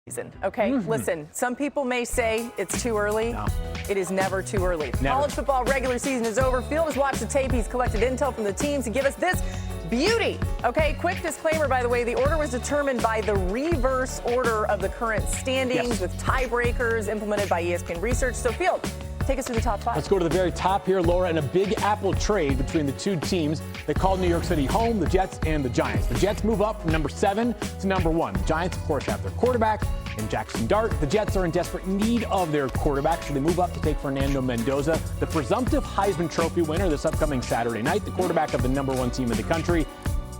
season. Okay, listen, some people may say it's too early. No. It is never too early. Never. College football regular season is over. Field has watched the tape. He's collected intel from the teams to give us this beauty. Okay, quick disclaimer, by the way, the order was determined by the reverse order of the current standings with tiebreakers implemented by ESPN Research. So, Field, take us to the top five. Let's go to the very top here, Laura, in a big apple trade between the two teams that called New York City home, the Jets and the Giants. The Jets move up from number 7 to number 1. The Giants, of course, have their quarterback in Jackson Dart. The Jets are in desperate need of their quarterback, so they move up to take Fernando Mendoza, the presumptive Heisman Trophy winner this upcoming Saturday night, the quarterback of the number 1 team in the country.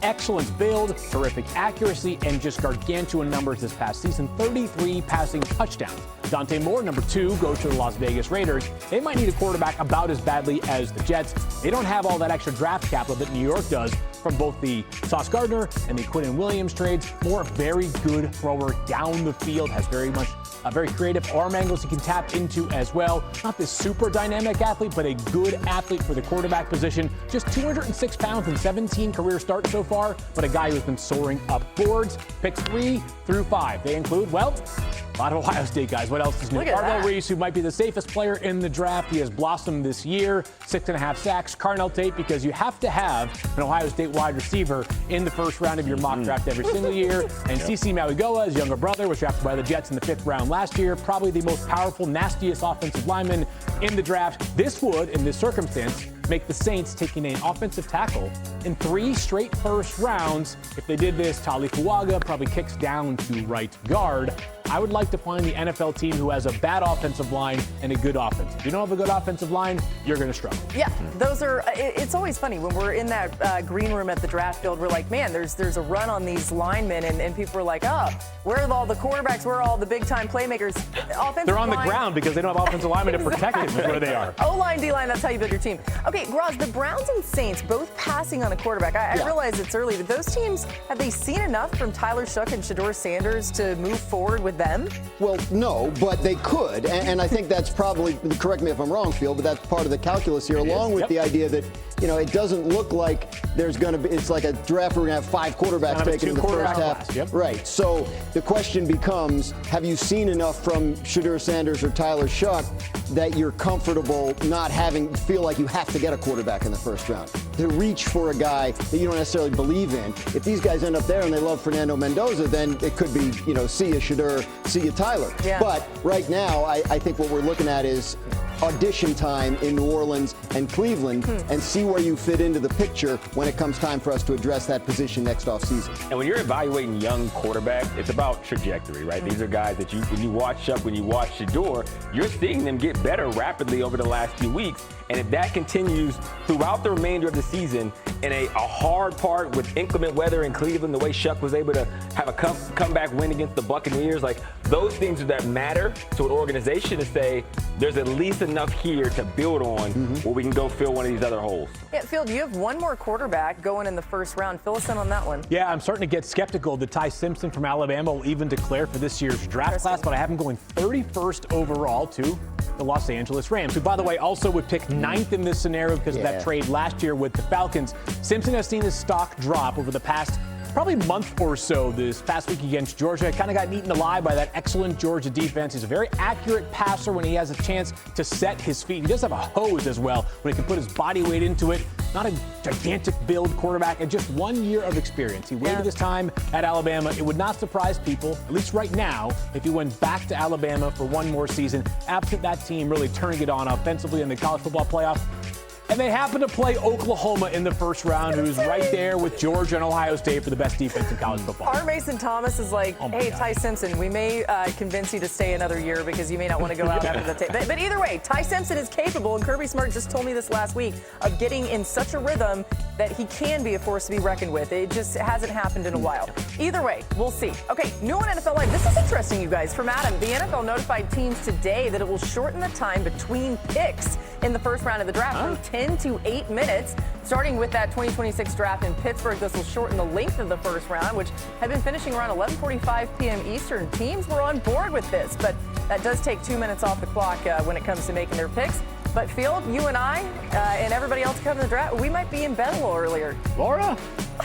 Excellent build, terrific accuracy, and just gargantuan numbers this past season. 33 passing touchdowns. Dante Moore, number 2, goes to the Las Vegas Raiders. They might need a quarterback about as badly as the Jets. They don't have all that extra draft capital that New York does from both the Sauce Gardner and the Quinnen Williams trades. Moore, a very good thrower down the field, has very creative arm angles he can tap into as well. Not this super dynamic athlete, but a good athlete for the quarterback position. Just 206 pounds and 17 career starts so far, but a guy who's been soaring up boards. Picks 3 through 5. They include, well, a lot of Ohio State guys. What else is new? Carnell Reese, who might be the safest player in the draft. He has blossomed this year. 6.5 sacks. Carnell Tate, because you have to have an Ohio State wide receiver in the first round of your mock draft every single year. And CeCe Mauigoa, his younger brother, was drafted by the Jets in the 5th round last year. Probably the most powerful, nastiest offensive lineman in the draft. This would, in this circumstance, make the Saints taking an offensive tackle in 3 straight first rounds. If they did this, Tali Fuaga probably kicks down to right guard. I would like to find the NFL team who has a bad offensive line and a good offense. If you don't have a good offensive line, you're going to struggle. Yeah, those are. It's always funny when we're in that green room at the draft field. We're like, man, there's a run on these linemen, and people are like, oh, where are all the quarterbacks? Where are all the big time playmakers? They're on the ground because they don't have offensive linemen to protect them where they are. O-line, D-line, that's how you build your team. Okay, Graz, the Browns and Saints both passing on a quarterback. I realize it's early, but those teams, have they seen enough from Tyler Shough and Shedeur Sanders to move forward with them? Well, no, but they could, and I think that's probably, correct me if I'm wrong, Phil, but that's part of the calculus here, along with the idea that, you know, it doesn't look like there's going to be, it's like a draft where we're going to have 5 quarterbacks taken in the first half. Right, so the question becomes, have you seen enough from Shedeur Sanders or Tyler Shough that you're comfortable not feel like you have to get a quarterback in the first round, to reach for a guy that you don't necessarily believe in? If these guys end up there and they love Fernando Mendoza, then it could be, you know, see you Shedeur, see you Tyler. Yeah. But right now, I think what we're looking at is audition time in New Orleans and Cleveland and see where you fit into the picture when it comes time for us to address that position next offseason. And when you're evaluating young quarterbacks, it's about trajectory, right? These are guys that when you watch Sharpe, when you watch Shedeur, you're seeing them get better rapidly over the last few weeks. And if that continues throughout the remainder of the season in a hard part with inclement weather in Cleveland, the way Shough was able to have a comeback win against the Buccaneers, like those things that matter to an organization to say there's at least enough here to build on where we can go fill one of these other holes. Yeah, Phil, you have one more quarterback going in the first round. Fill us in on that one. Yeah, I'm starting to get skeptical that Ty Simpson from Alabama will even declare for this year's draft class, but I have him going 31st overall to the Los Angeles Rams, who, by the way, also would pick 9th in this scenario because of that trade last year with the Falcons. Simpson has seen his stock drop over the past probably month or so. This past week against Georgia, kind of got eaten alive by that excellent Georgia defense. He's a very accurate passer when he has a chance to set his feet. He does have a hose as well when he can put his body weight into it. Not a gigantic build quarterback, and just 1 year of experience. He waited his time at Alabama. It would not surprise people, at least right now, if he went back to Alabama for one more season, absent that team really turning it on offensively in the college football playoff. And they happen to play Oklahoma in the first round, who's right there with Georgia and Ohio State for the best defense in college football. Our Mason Thomas is like, hey, Ty Simpson, we may convince you to stay another year because you may not want to go out after the tape. But either way, Ty Simpson is capable, and Kirby Smart just told me this last week, of getting in such a rhythm that he can be a force to be reckoned with. It just hasn't happened in a while. Either way, we'll see. Okay, new on NFL Live. This is interesting, you guys. From Adam, the NFL notified teams today that it will shorten the time between picks in the first round of the draft from 10 to 8 minutes. Starting with that 2026 draft in Pittsburgh, this will shorten the length of the first round, which had been finishing around 11:45 p.m. Eastern. Teams were on board with this, but that does take 2 minutes off the clock when it comes to making their picks. But Field, you and I, and everybody else coming to the draft, we might be in bed a little earlier. Laura?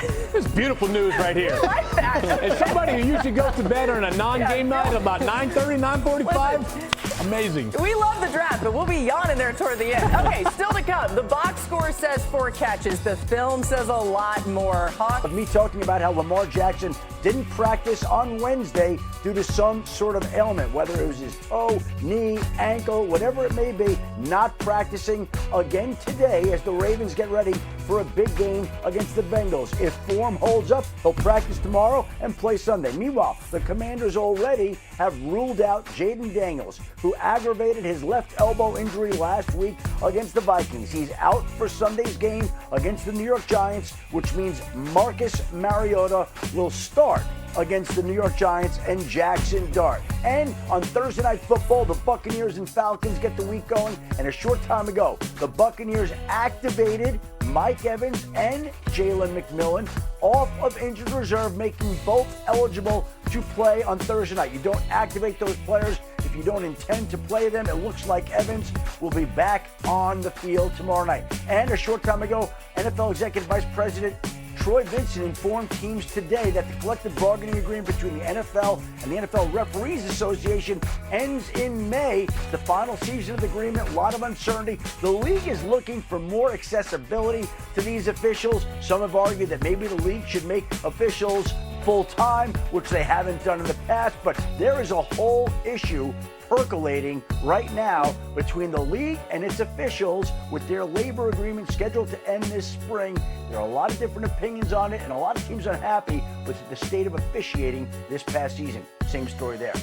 This is beautiful news right here. I like that. As somebody who usually goes to bed on a non-game night at about 9:30, 9:45, amazing. We love the draft, but we'll be yawning there toward the end. Okay, still to come. The box score says 4 catches. The film says a lot more. Hawk. Of me talking about how Lamar Jackson didn't practice on Wednesday due to some sort of ailment, whether it was his toe, knee, ankle, whatever it may be, not practicing again today as the Ravens get ready for a big game against the Bengals. If form holds up, he'll practice tomorrow and play Sunday. Meanwhile, the Commanders already have ruled out Jayden Daniels, who aggravated his left elbow injury last week against the Vikings. He's out for Sunday's game against the New York Giants, which means Marcus Mariota will start against the New York Giants and Jackson Dart. And on Thursday Night Football, the Buccaneers and Falcons get the week going. And a short time ago, the Buccaneers activated Mike Evans and Jalen McMillan off of injured reserve, making both eligible to play on Thursday night. You don't activate those players if you don't intend to play them. It looks like Evans will be back on the field tomorrow night. And a short time ago, NFL Executive Vice President Troy Vincent informed teams today that the collective bargaining agreement between the NFL and the NFL Referees Association ends in May. The final season of the agreement, a lot of uncertainty. The league is looking for more accessibility to these officials. Some have argued that maybe the league should make officials full-time, which they haven't done in the past, but there is a whole issue percolating right now between the league and its officials with their labor agreement scheduled to end this spring. There are a lot of different opinions on it and a lot of teams unhappy with the state of officiating this past season. Same story there.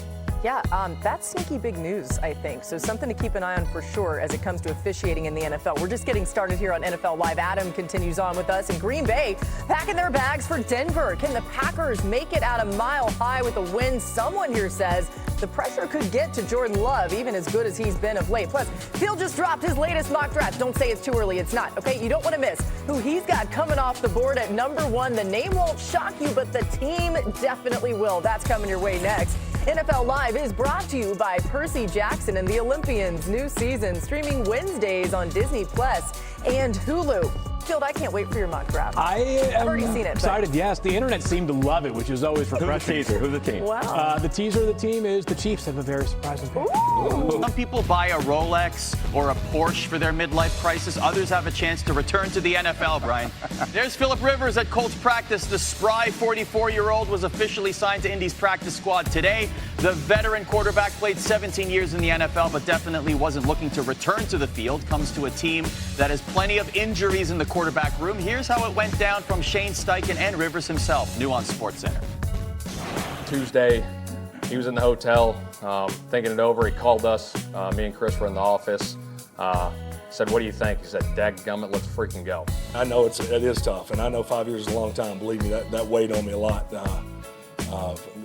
Yeah, that's sneaky big news, I think. So something to keep an eye on for sure as it comes to officiating in the NFL. We're just getting started here on NFL Live. Adam continues on with us in Green Bay, packing their bags for Denver. Can the Packers make it out a mile high with a win? Someone here says the pressure could get to Jordan Love, even as good as he's been of late. Plus, Phil just dropped his latest mock draft. Don't say it's too early. It's not, okay? You don't want to miss who he's got coming off the board at number 1. The name won't shock you, but the team definitely will. That's coming your way next. NFL Live is brought to you by Percy Jackson and the Olympians. New season streaming Wednesdays on Disney Plus and Hulu. Field, I can't wait for your mock draft. I've already seen it. Excited, yes. The internet seemed to love it, which is always refreshing. Who's the team? Wow. The teaser of the team is the Chiefs have a very surprising pick. Some people buy a Rolex or a Porsche for their midlife crisis. Others have a chance to return to the NFL, Brian. There's Phillip Rivers at Colts practice. The spry 44-year-old was officially signed to Indy's practice squad today. The veteran quarterback played 17 years in the NFL, but definitely wasn't looking to return to the field. Comes to a team that has plenty of injuries in the quarterback room. Here's how it went down from Shane Steichen and Rivers himself, new on SportsCenter. Tuesday, he was in the hotel thinking it over. He called us. Me and Chris were in the office. Said, "What do you think?" He said, "Dadgummit, let's freaking go." I know it is tough, and I know 5 years is a long time. Believe me, that weighed on me a lot,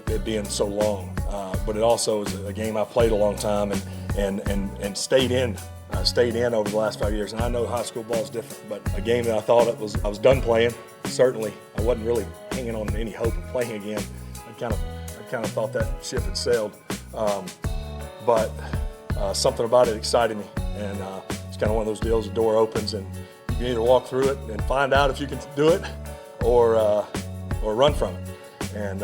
it being so long. But it also is a game I played a long time and stayed in. I stayed in over the last 5 years, and I know high school ball is different, but a game that I was done playing. Certainly, I wasn't really hanging on any hope of playing again. I kind of thought that ship had sailed, but something about it excited me, and it's kind of one of those deals. The door opens, and you can either walk through it and find out if you can do it, or run from it. And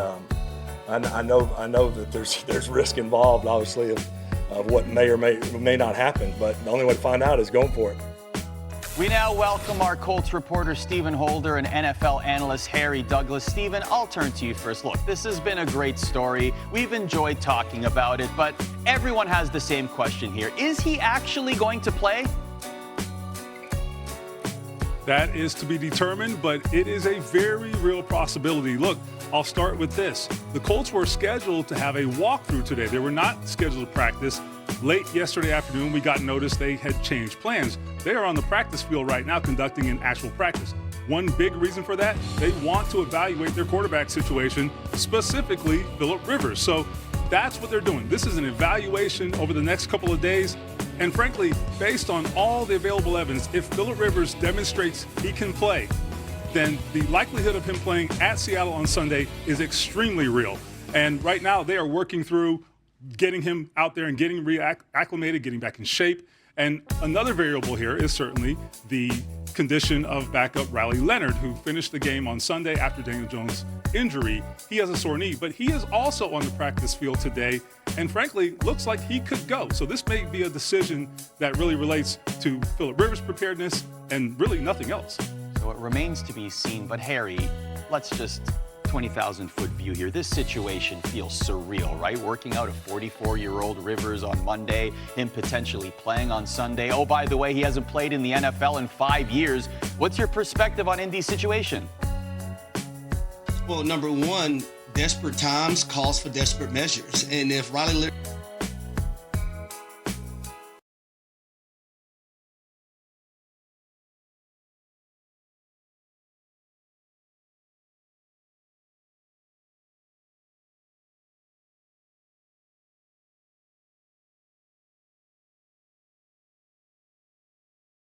I know that there's risk involved, obviously, of what may or may not happen, but the only way to find out is going for it. We now welcome our Colts reporter, Stephen Holder, and NFL analyst, Harry Douglas. Stephen, I'll turn to you first. Look, this has been a great story. We've enjoyed talking about it, but everyone has the same question here. Is he actually going to play? That is to be determined, but it is a very real possibility. Look, I'll start with this. The Colts were scheduled to have a walkthrough today. They were not scheduled to practice. Late yesterday afternoon, we got notice they had changed plans. They are on the practice field right now conducting an actual practice. One big reason for that, they want to evaluate their quarterback situation, specifically Phillip Rivers. So that's what they're doing. This is an evaluation over the next couple of days. And frankly, based on all the available evidence, if Phillip Rivers demonstrates he can play, then the likelihood of him playing at Seattle on Sunday is extremely real. And right now they are working through getting him out there and getting reacclimated, getting back in shape. And another variable here is certainly the condition of backup Riley Leonard, who finished the game on Sunday after Daniel Jones' injury. He has a sore knee, but he is also on the practice field today, and frankly, looks like he could go. So this may be a decision that really relates to Phillip Rivers' preparedness and really nothing else. So it remains to be seen, but Harry, let's just 20,000-foot view here. This situation feels surreal, right? Working out a 44-year-old Rivers on Monday, him potentially playing on Sunday. Oh, by the way, he hasn't played in the NFL in 5 years. What's your perspective on Indy's situation? Well, number one, desperate times calls for desperate measures. And if Riley